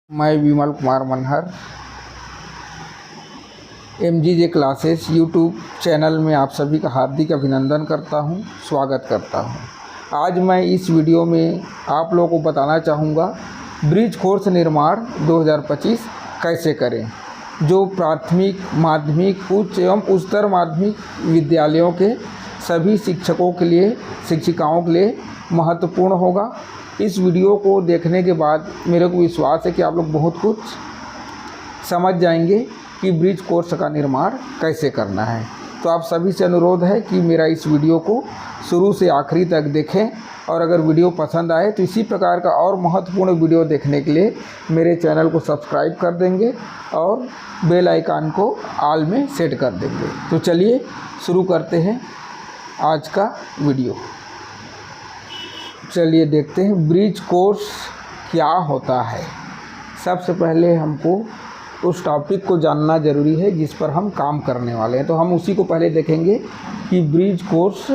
मैं Vimal Kumar Manhar MGJ classes YouTube channel में आप सभी का हार्दिक अभिनंदन करता हूं, स्वागत करता हूं। आज मैं इस वीडियो में आप लोगों को बताना चाहूँगा ब्रिज कोर्स निर्माण 2025 कैसे करें, जो प्राथमिक, माध्यमिक, उच्च एवं उच्चतर माध्यमिक विद्यालयों के सभी शिक्षकों के लिए, शिक्षिकाओं के लिए महत्वपूर्ण होगा। इस वीडियो को देखने के बाद मेरे को विश्वास है कि आप लोग बहुत कुछ समझ जाएंगे कि ब्रिज कोर्स का निर्माण कैसे करना है। तो आप सभी से अनुरोध है कि मेरा इस वीडियो को शुरू से आखिरी तक देखें, और अगर वीडियो पसंद आए तो इसी प्रकार का और महत्वपूर्ण वीडियो देखने के लिए मेरे चैनल को सब्सक्राइब कर देंगे और बेल आइकन को ऑल में सेट कर देंगे। तो चलिए शुरू करते हैं आज का वीडियो। चलिए देखते हैं ब्रिज कोर्स क्या होता है। सबसे पहले हमको उस टॉपिक को जानना ज़रूरी है जिस पर हम काम करने वाले हैं, तो हम उसी को पहले देखेंगे कि ब्रिज कोर्स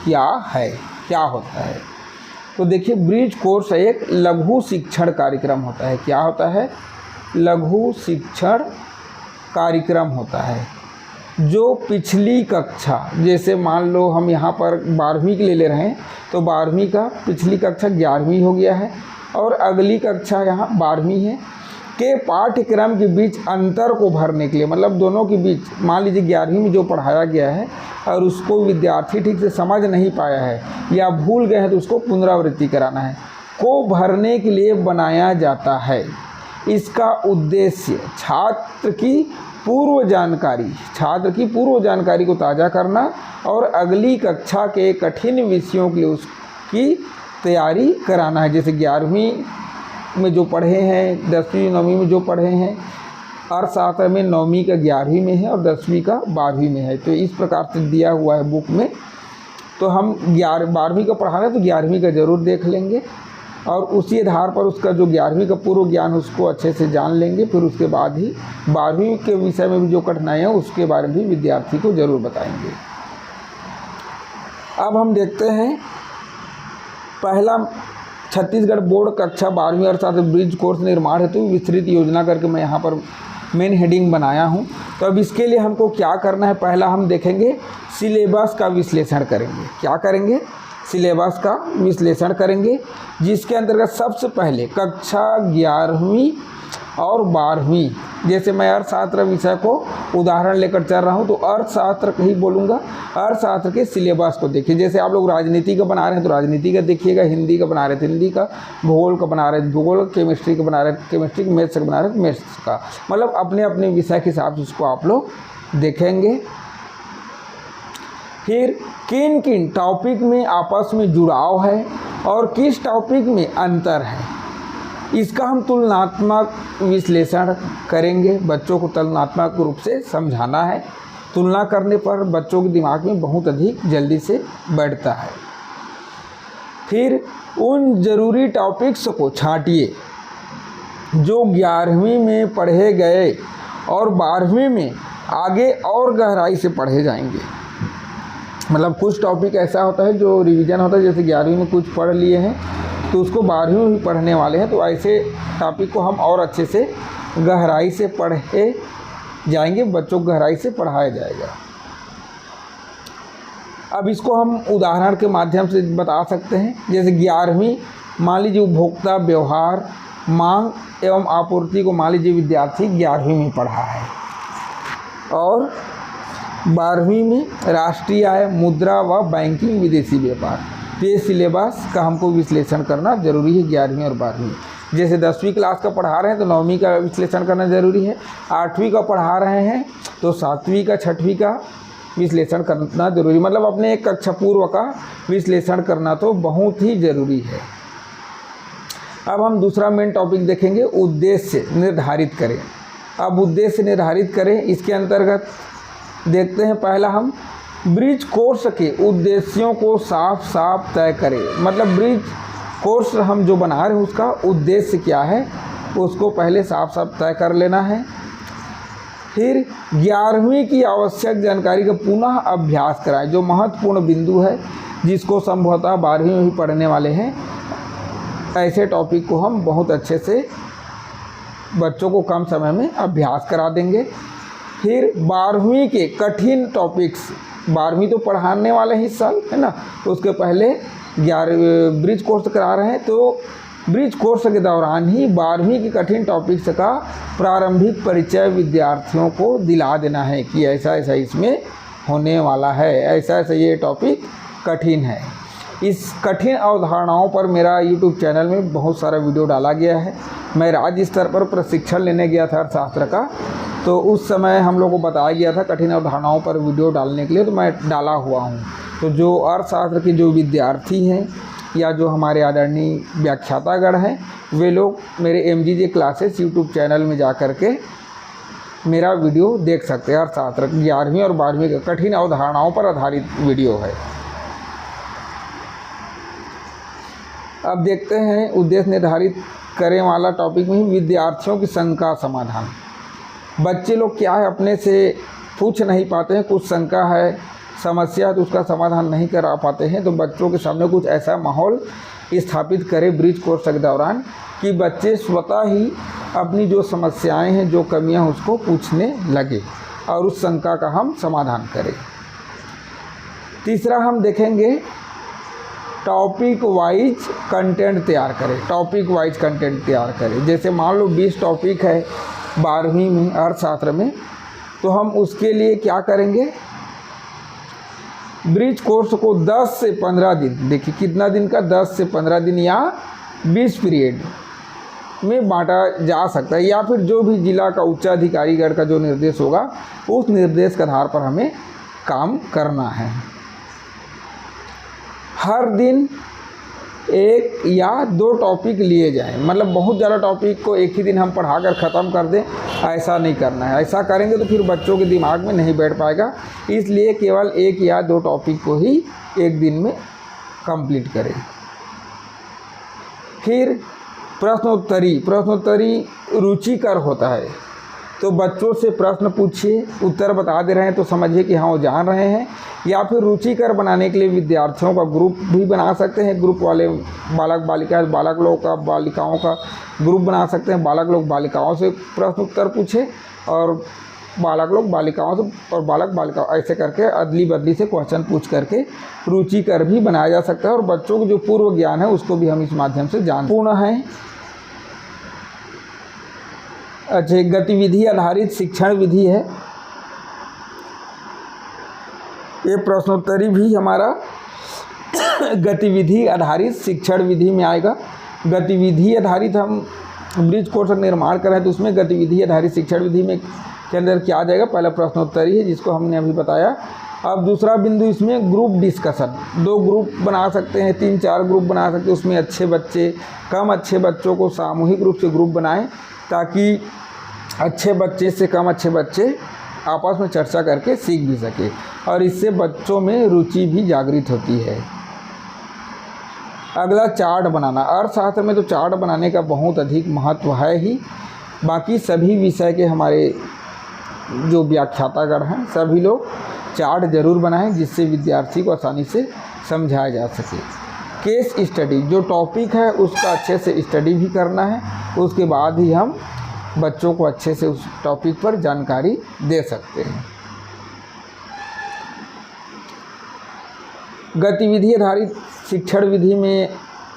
क्या है, क्या होता है। तो देखिए, ब्रिज कोर्स एक लघु शिक्षण कार्यक्रम होता है। क्या होता है? लघु शिक्षण कार्यक्रम होता है, जो पिछली कक्षा, जैसे मान लो हम यहाँ पर 12वीं के ले रहे हैं, तो 12वीं का पिछली कक्षा 11वीं हो गया है और अगली कक्षा यहाँ 12वीं है, के पाठ्यक्रम के बीच अंतर को भरने के लिए, मतलब दोनों के बीच, मान लीजिए 11वीं में जो पढ़ाया गया है और उसको विद्यार्थी ठीक से समझ नहीं पाया है या भूल गए हैं, तो उसको पुनरावृत्ति कराना है, को भरने के लिए बनाया जाता है। इसका उद्देश्य छात्र की पूर्व जानकारी को ताज़ा करना और अगली कक्षा के कठिन विषयों के लिए उसकी तैयारी कराना है। जैसे 11वीं में जो पढ़े हैं, 10वीं 9वीं में जो पढ़े हैं, अर्थशास्त्र में 9वीं का 11वीं में है और 10वीं का 12वीं में है। तो इस प्रकार से दिया हुआ है बुक में। तो हम 12वीं का पढ़ा रहे हैं तो 11वीं का ज़रूर देख लेंगे और उसी आधार पर उसका जो 11वीं का पूर्व ज्ञान उसको अच्छे से जान लेंगे। फिर उसके बाद ही 12वीं के विषय में भी जो कठिनाइयाँ हैं उसके बारे में भी विद्यार्थी को ज़रूर बताएंगे। अब हम देखते हैं पहला, छत्तीसगढ़ बोर्ड कक्षा 12वीं अर्थशास्त्र ब्रिज कोर्स निर्माण हेतु विस्तृत योजना करके मैं यहाँ पर मेन हेडिंग बनाया हूँ। तो अब इसके लिए हमको क्या करना है, पहला हम देखेंगे सिलेबस का विश्लेषण करेंगे। क्या करेंगे? सिलेबस का विश्लेषण करेंगे, जिसके अंतर्गत सबसे पहले कक्षा 11वीं और 12वीं, जैसे मैं अर्थशास्त्र विषय को उदाहरण लेकर चल रहा हूँ तो अर्थशास्त्र ही बोलूँगा। अर्थशास्त्र के सिलेबस को देखिए, जैसे आप लोग राजनीति का बना रहे हैं तो राजनीति का देखिएगा, हिंदी का बना रहे थे हिंदी का, भूगोल का बना रहे थे भूगोल, केमिस्ट्री का बना रहे थे केमिस्ट्री, मैथ्स का बना रहे थे मैथ्स का, मतलब अपने अपने विषय के हिसाब से उसको आप लोग देखेंगे। फिर किन किन टॉपिक में आपस में जुड़ाव है और किस टॉपिक में अंतर है, इसका हम तुलनात्मक विश्लेषण करेंगे। बच्चों को तुलनात्मक रूप से समझाना है। तुलना करने पर बच्चों के दिमाग में बहुत अधिक जल्दी से बैठता है। फिर उन जरूरी टॉपिक्स को छांटिए जो 11वीं में पढ़े गए और 12वीं में आगे और गहराई से पढ़े जाएंगे। मतलब कुछ टॉपिक ऐसा होता है जो रिवीजन होता है, जैसे 11वीं में कुछ पढ़ लिए हैं तो उसको 12वीं में भी पढ़ने वाले हैं, तो ऐसे टॉपिक को हम और अच्छे से गहराई से पढ़े जाएंगे, बच्चों को गहराई से पढ़ाया जाएगा। अब इसको हम उदाहरण के माध्यम से बता सकते हैं। जैसे 11वीं, मान लीजिए उपभोक्ता व्यवहार, मांग एवं आपूर्ति को मान लीजिए विद्यार्थी 11वीं में पढ़ा है और 12वीं में राष्ट्रीय आय, मुद्रा व बैंकिंग, विदेशी व्यापार। ये सिलेबस का हमको विश्लेषण करना जरूरी है 11वीं और 12वीं। जैसे 10वीं क्लास का पढ़ा रहे हैं तो 9वीं का विश्लेषण करना जरूरी है, 8वीं का पढ़ा रहे हैं तो 7वीं का 6वीं का विश्लेषण करना जरूरी, मतलब अपने एक कक्षा पूर्व का विश्लेषण करना तो बहुत ही ज़रूरी है। अब हम दूसरा मेन टॉपिक देखेंगे, उद्देश्य निर्धारित करें। अब उद्देश्य निर्धारित करें, इसके अंतर्गत देखते हैं पहला हम ब्रिज कोर्स के उद्देश्यों को साफ साफ तय करें। मतलब ब्रिज कोर्स हम जो बना रहे हैं उसका उद्देश्य क्या है उसको पहले साफ साफ तय कर लेना है। फिर 11वीं की आवश्यक जानकारी का पुनः अभ्यास कराएं, जो महत्वपूर्ण बिंदु है जिसको संभवतः 12वीं में ही पढ़ने वाले हैं। ऐसे टॉपिक को हम बहुत अच्छे से बच्चों को कम समय में अभ्यास करा देंगे। फिर 12वीं के कठिन टॉपिक्स, 12वीं तो पढ़ाने वाले ही इस साल है ना, तो उसके पहले 11 ब्रिज कोर्स करा रहे हैं, तो ब्रिज कोर्स के दौरान ही 12वीं के कठिन टॉपिक्स का प्रारंभिक परिचय विद्यार्थियों को दिला देना है कि ऐसा ऐसा इसमें होने वाला है, ऐसा ऐसा ये टॉपिक कठिन है। इस कठिन अवधारणाओं पर मेरा YouTube चैनल में बहुत सारा वीडियो डाला गया है। मैं राज्य स्तर पर प्रशिक्षण लेने गया था अर्थशास्त्र का, तो उस समय हम लोग को बताया गया था कठिन अवधारणाओं पर वीडियो डालने के लिए, तो मैं डाला हुआ हूँ। तो जो अर्थशास्त्र के जो विद्यार्थी हैं या जो हमारे आदरणीय व्याख्यातागण हैं, वे लोग मेरे MGJ क्लासेस YouTube चैनल में जा कर के मेरा वीडियो देख सकते हैं। अर्थशास्त्र 11वीं और 12वीं का कठिन अवधारणाओं पर आधारित वीडियो है। अब देखते हैं उद्देश्य निर्धारित करें वाला टॉपिक में विद्यार्थियों की शंका समाधान। बच्चे लोग क्या है अपने से पूछ नहीं पाते हैं, कुछ शंका है, समस्या है तो उसका समाधान नहीं करा पाते हैं, तो बच्चों के सामने कुछ ऐसा माहौल स्थापित करें ब्रिज कोर्स के दौरान कि बच्चे स्वतः ही अपनी जो समस्याएं हैं, जो कमियां, उसको पूछने लगे और उस शंका का हम समाधान करें। तीसरा हम देखेंगे टॉपिक वाइज कंटेंट तैयार करें। टॉपिक वाइज कंटेंट तैयार करें, जैसे मान लो 20 टॉपिक है 12वीं में अर्थशास्त्र में, तो हम उसके लिए क्या करेंगे, ब्रिज कोर्स को 10 से 15 दिन, देखिए कितना दिन का, 10 से 15 दिन या 20 पीरियड में बांटा जा सकता है, या फिर जो भी जिला का उच्चाधिकारीगण का जो निर्देश होगा उस निर्देश के आधार पर हमें काम करना है। हर दिन 1 या 2 टॉपिक लिए जाएं, मतलब बहुत ज़्यादा टॉपिक को एक ही दिन हम पढ़ाकर ख़त्म कर दें, ऐसा नहीं करना है। ऐसा करेंगे तो फिर बच्चों के दिमाग में नहीं बैठ पाएगा, इसलिए केवल 1 या 2 टॉपिक को ही एक दिन में कंप्लीट करें। फिर प्रश्नोत्तरी रुचिकर होता है, तो बच्चों से प्रश्न पूछिए, उत्तर बता दे रहे हैं तो समझिए कि हाँ वो जान रहे हैं, या फिर रुचिकर बनाने के लिए विद्यार्थियों का ग्रुप भी बना सकते हैं। ग्रुप वाले बालक बालिका, बालक लोग का बालिकाओं का ग्रुप बना सकते हैं। बालक लोग बालिकाओं से प्रश्न उत्तर पूछे और बालक लोग बालिकाओं से, और बालक बालिकाओं, ऐसे करके अदली बदली से क्वेश्चन पूछ करके रुचिकर भी बनाया जा सकता है। और बच्चों को जो पूर्व ज्ञान है उसको भी हम इस माध्यम से जान पूर्ण है। अच्छा, गतिविधि आधारित शिक्षण विधि है, ये प्रश्नोत्तरी भी हमारा गतिविधि आधारित शिक्षण विधि में आएगा। गतिविधि आधारित हम ब्रिज कोर्स का निर्माण कर रहे हैं, तो उसमें गतिविधि आधारित शिक्षण विधि में के अंदर क्या आ जाएगा, पहला प्रश्नोत्तरी है जिसको हमने अभी बताया। अब दूसरा बिंदु इसमें ग्रुप डिस्कशन, 2 ग्रुप बना सकते हैं, 3-4 ग्रुप बना सकते हैं। उसमें अच्छे बच्चे, कम अच्छे बच्चों को सामूहिक रूप से ग्रुप बनाएं, ताकि अच्छे बच्चे से कम अच्छे बच्चे आपस में चर्चा करके सीख भी सके, और इससे बच्चों में रुचि भी जागृत होती है। अगला चार्ट बनाना। अर्थशास्त्र में तो चार्ट बनाने का बहुत अधिक महत्व है ही, बाकी सभी विषय के हमारे जो व्याख्यातागण हैं सभी लोग चार्ट जरूर बनाएं, जिससे विद्यार्थी को आसानी से समझाया जा सके। केस स्टडी, जो टॉपिक है उसका अच्छे से स्टडी भी करना है, उसके बाद ही हम बच्चों को अच्छे से उस टॉपिक पर जानकारी दे सकते हैं। गतिविधि आधारित शिक्षण विधि में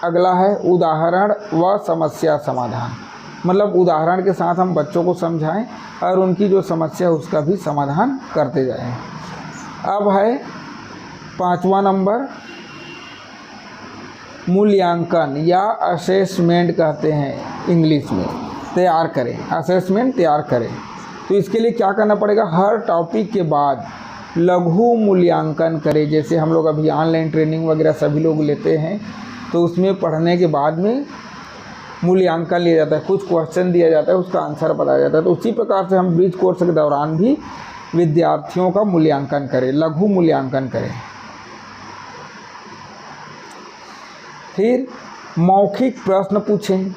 अगला है उदाहरण व समस्या समाधान, मतलब उदाहरण के साथ हम बच्चों को समझाएं और उनकी जो समस्या है उसका भी समाधान करते जाएं। अब है 5वां नंबर, मूल्यांकन या असेसमेंट कहते हैं इंग्लिश में, तैयार करें, असेसमेंट तैयार करें। तो इसके लिए क्या करना पड़ेगा, हर टॉपिक के बाद लघु मूल्यांकन करें। जैसे हम लोग अभी ऑनलाइन ट्रेनिंग वगैरह सभी लोग लेते हैं, तो उसमें पढ़ने के बाद में मूल्यांकन लिया जाता है, कुछ क्वेश्चन दिया जाता है, उसका आंसर बताया जाता है। तो उसी प्रकार से हम ब्रिज कोर्स के दौरान भी विद्यार्थियों का मूल्यांकन करें, लघु मूल्यांकन करें। फिर मौखिक प्रश्न पूछें,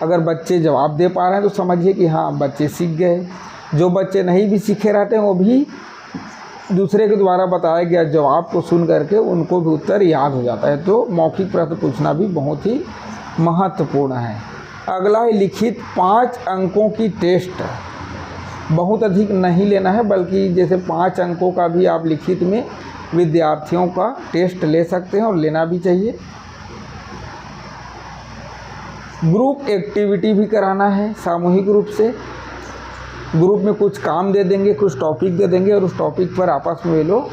अगर बच्चे जवाब दे पा रहे हैं तो समझिए कि हाँ बच्चे सीख गए। जो बच्चे नहीं भी सीखे रहते हैं वो भी दूसरे के द्वारा बताया गया जवाब को सुन करके उनको भी उत्तर याद हो जाता है। तो मौखिक प्रश्न पूछना भी बहुत ही महत्वपूर्ण है। अगला है लिखित 5 अंकों की टेस्ट। बहुत अधिक नहीं लेना है, बल्कि जैसे 5 अंकों का भी आप लिखित में विद्यार्थियों का टेस्ट ले सकते हैं और लेना भी चाहिए। ग्रुप एक्टिविटी भी कराना है सामूहिक रूप से। ग्रुप में कुछ काम दे देंगे, कुछ टॉपिक दे देंगे और उस टॉपिक पर आपस में वे लोग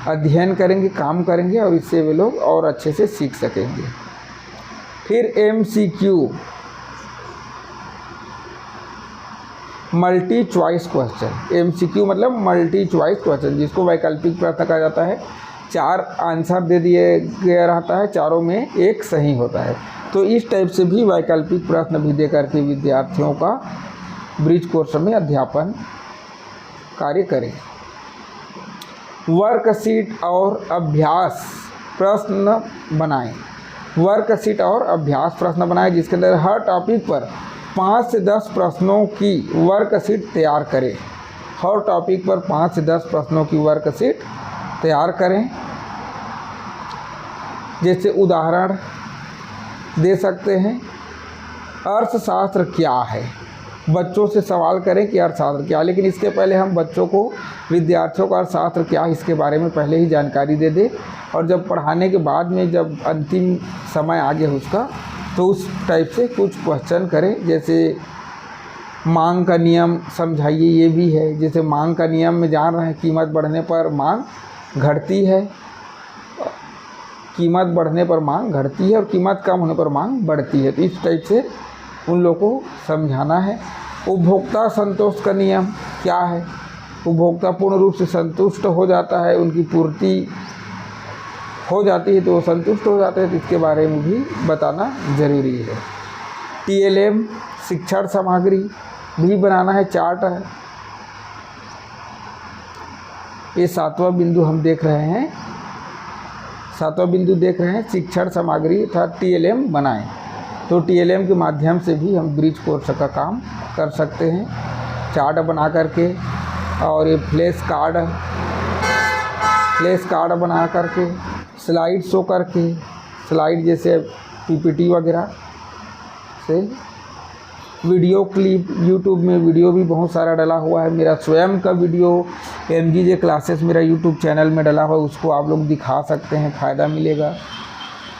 अध्ययन करेंगे, काम करेंगे और इससे वे लोग और अच्छे से सीख सकेंगे। फिर MCQ multi choice question. MCQ मतलब मल्टी चॉइस क्वेश्चन, जिसको वैकल्पिक प्रश्न कहा जाता है। 4 आंसर दे दिए गया रहता है, चारों में एक सही होता है। तो इस टाइप से भी वैकल्पिक प्रश्न भी दे करके विद्यार्थियों का ब्रिज कोर्स में अध्यापन कार्य करें। वर्कशीट और अभ्यास प्रश्न बनाएं। वर्कशीट और अभ्यास प्रश्न बनाएं, जिसके अंदर हर टॉपिक पर 5 से 10 प्रश्नों की वर्कशीट तैयार करें। हर टॉपिक पर 5 से 10 प्रश्नों की वर्कशीट तैयार करें। जैसे उदाहरण दे सकते हैं, अर्थशास्त्र क्या है। बच्चों से सवाल करें कि अर्थशास्त्र क्या है, लेकिन इसके पहले हम बच्चों को, विद्यार्थियों का अर्थशास्त्र क्या है इसके बारे में पहले ही जानकारी दे दें। और जब पढ़ाने के बाद में जब अंतिम समय आ गया उसका, तो उस टाइप से कुछ क्वेश्चन करें। जैसे मांग का नियम समझाइए, ये भी है। जैसे मांग का नियम में जान रहे हैं, कीमत बढ़ने पर मांग घटती है, कीमत बढ़ने पर मांग घटती है और कीमत कम होने पर मांग बढ़ती है। तो इस टाइप से उन लोगों को समझाना है। उपभोक्ता संतोष का नियम क्या है। उपभोक्ता पूर्ण रूप से संतुष्ट हो जाता है, उनकी पूर्ति हो जाती है तो वो संतुष्ट हो जाते हैं, तो इसके बारे में भी बताना ज़रूरी है। TLM शिक्षण सामग्री भी बनाना है, चार्ट है। ये 7वां बिंदु हम देख रहे हैं, 7वां बिंदु देख रहे हैं, शिक्षण सामग्री अर्थात TLM बनाएं। तो TLM के माध्यम से भी हम ब्रिज कोर्स का काम कर सकते हैं, चार्ट बना करके। और ये फ्लैश कार्ड बना करके, स्लाइड शो करके, स्लाइड जैसे PPT वगैरह से, वीडियो क्लिप, यूट्यूब में वीडियो भी बहुत सारा डला हुआ है। मेरा स्वयं का वीडियो MGJ क्लासेस मेरा यूट्यूब चैनल में डला हुआ है, उसको आप लोग दिखा सकते हैं, फ़ायदा मिलेगा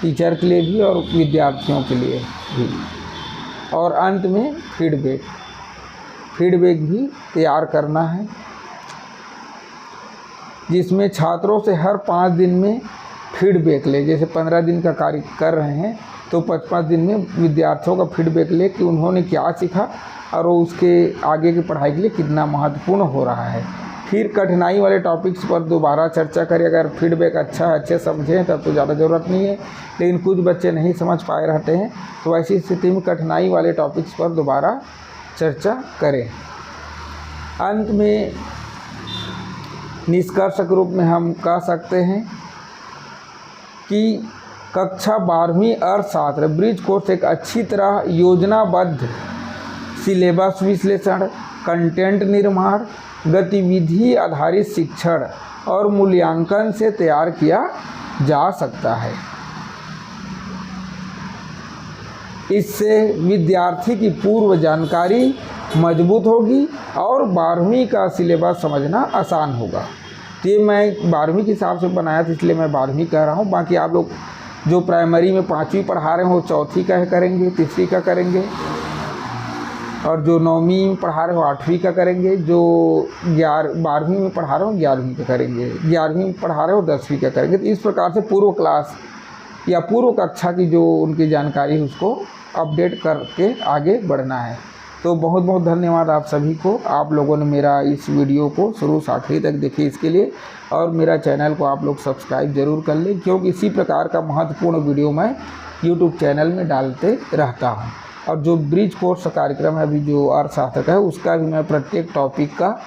टीचर के लिए भी और विद्यार्थियों के लिए भी। और अंत में फीडबैक भी तैयार करना है, जिसमें छात्रों से हर 5 दिन में फीडबैक ले। जैसे 15 दिन का कार्य कर रहे हैं तो 5-5 दिन में विद्यार्थियों का फीडबैक ले कि उन्होंने क्या सीखा और वो उसके आगे की पढ़ाई के लिए कितना महत्वपूर्ण हो रहा है। फिर कठिनाई वाले टॉपिक्स पर दोबारा चर्चा करें। अगर फीडबैक अच्छा है, अच्छे समझे तब तो ज़्यादा ज़रूरत नहीं है, लेकिन कुछ बच्चे नहीं समझ पाए रहते हैं, तो ऐसी स्थिति में कठिनाई वाले टॉपिक्स पर दोबारा चर्चा करें। अंत में निष्कर्ष के रूप में हम कह सकते हैं कि कक्षा 12वीं अर्थशास्त्र ब्रिज कोर्स एक अच्छी तरह योजनाबद्ध सिलेबस विश्लेषण, कंटेंट निर्माण, गतिविधि आधारित शिक्षण और मूल्यांकन से तैयार किया जा सकता है। इससे विद्यार्थी की पूर्व जानकारी मजबूत होगी और 12वीं का सिलेबस समझना आसान होगा। तो ये मैं 12वीं के हिसाब से बनाया था, इसलिए मैं 12वीं कह रहा हूँ। बाकी आप लोग जो प्राइमरी में 5वीं पढ़ा रहे हो 4थी का करेंगे, 3री का करेंगे, और जो 9वीं में पढ़ा रहे हो 8वीं का करेंगे, जो 12वीं में पढ़ा रहे हो 11वीं का करेंगे, 11वीं में पढ़ा रहे हो 10वीं का करेंगे। तो इस प्रकार से पूर्व क्लास या पूर्व कक्षा की जो उनकी जानकारी है उसको अपडेट करके आगे बढ़ना है। तो बहुत बहुत धन्यवाद आप सभी को। आप लोगों ने मेरा इस वीडियो को शुरू से आखिरी तक देखिए इसके लिए, और मेरा चैनल को आप लोग सब्सक्राइब ज़रूर कर लें, क्योंकि इसी प्रकार का महत्वपूर्ण वीडियो मैं यूट्यूब चैनल में डालते रहता हूँ। और जो ब्रिज कोर्स कार्यक्रम है अभी जो अर्थशास्त्र का है, उसका भी मैं प्रत्येक टॉपिक का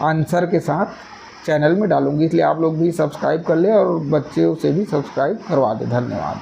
आंसर के साथ चैनल में डालूंगी, इसलिए आप लोग भी सब्सक्राइब कर लें और बच्चों से भी सब्सक्राइब करवा दें। धन्यवाद।